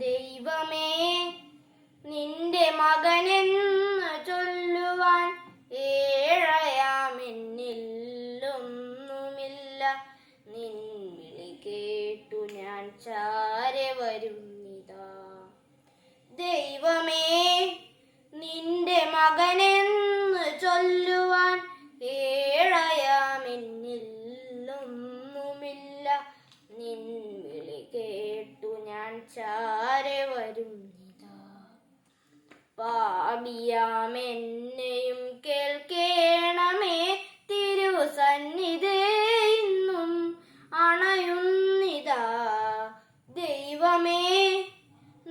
ദൈവമേ, നിന്റെ മകനെന്ന് ചൊല്ലുവാൻ ഏഴയാമെന്നില്ലൊന്നുമില്ല. നിൻ വിളി കേട്ടു ഞാൻ ചാരെ വരുന്നിതാ. ദൈവമേ, നിന്റെ മകനെന്ന് ചൊല്ലുവാൻ ഏഴയാമെന്നില്ലൊന്നുമില്ല. നിൻ വിളി കേട്ടു ഞാൻ ചാരെ വരുന്നിതാ. പാപിയാമെന്നെയും കേൾക്കേണമേ, തിരുസന്നിധേ ഇന്നും അണയുന്നിതാ. ദൈവമേ,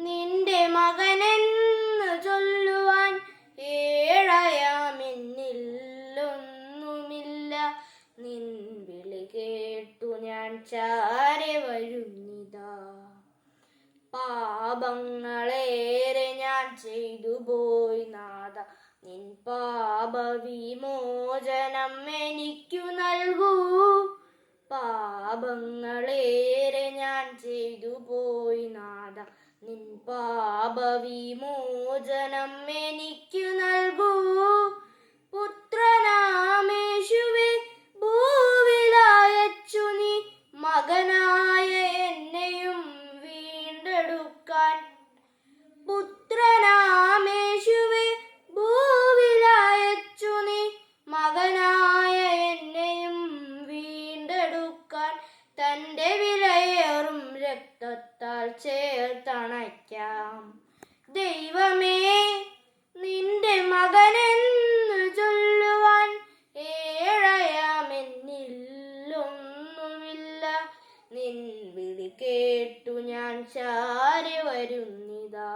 നിന്റെ മകനെന്ന് ചൊല്ലുവാൻ ഏഴയാമെന്നില്ലൊന്നുമില്ല. നിൻ വിളി കേട്ടു ഞാൻ ചാരെ വരുന്നിതാ. പാപങ്ങളേറെ ഞാൻ ചെയ്തു പോയി നാഥ, നിൻ പാപവിമോചനം എനിക്കു നൽകൂ. പാപങ്ങളേറെ ഞാൻ ചെയ്തു പോയി നാഥ, നിൻ പാപവിമോചനം എനിക്കു നൽകൂ. പുത്രനാമേശുവേ, ഭൂവിലയച്ചു നീ മകനായ എന്നെയും വീണ്ടെടുക്കാൻ. പുത്രനാമേശുവേ, ഭൂവിലയച്ചു നീ മകനായ എന്നെയും വീണ്ടെടുക്കാൻ. തന്റെ വിലയേറും രക്തത്താൽ ചേർത്തണയ്ക്കാം. ദൈവമേ, നിന്റെ മകനെന്ന് ചൊല്ലുവാൻ ഏഴയാമെന്നില്ലൊന്നുമില്ല. നിൻ വിളി കേട്ടു ഞാൻ ചാരെ വരുന്നിതാ.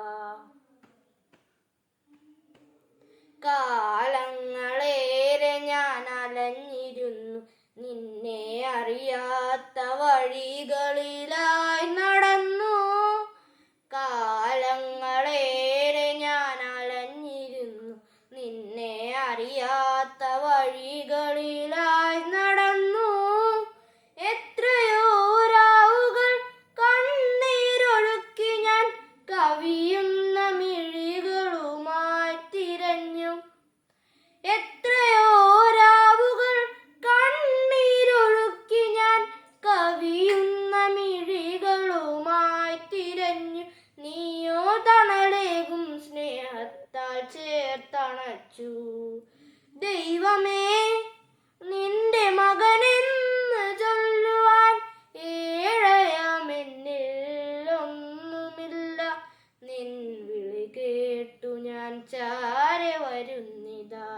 കാലങ്ങളേറെ ഞാൻ അലഞ്ഞിരുന്നു, നിന്നെ അറിയാത്ത വഴികളിലായി നടന്നു. കാലങ്ങളേറെ ഞാൻ അലഞ്ഞിരുന്നു, നിന്നെ അറിയാത്ത വഴികളിലായി നടന്നു. എത്രയോ രാവുകൾ കണ്ണീരൊഴുക്കി ഞാൻ കവിയുന്ന മിഴികളുമായി തിരഞ്ഞു. എത്രയോ രാവുകൾ കണ്ണീരൊഴുക്കി ഞാൻ കവിയുന്ന മിഴികളുമായി തിരഞ്ഞു. നീയോ തണലേകും സ്നേഹത്താൽ ചേർത്തണച്ചു. ദൈവമേ, നിന്റെ മകനെന്ന് ചൊല്ലുവാൻ ഏഴയാമെന്നില്ലൊന്നുമില്ല. നിൻ വിളി കേട്ടു ഞാൻ ചാരെ വരുന്നിതാ.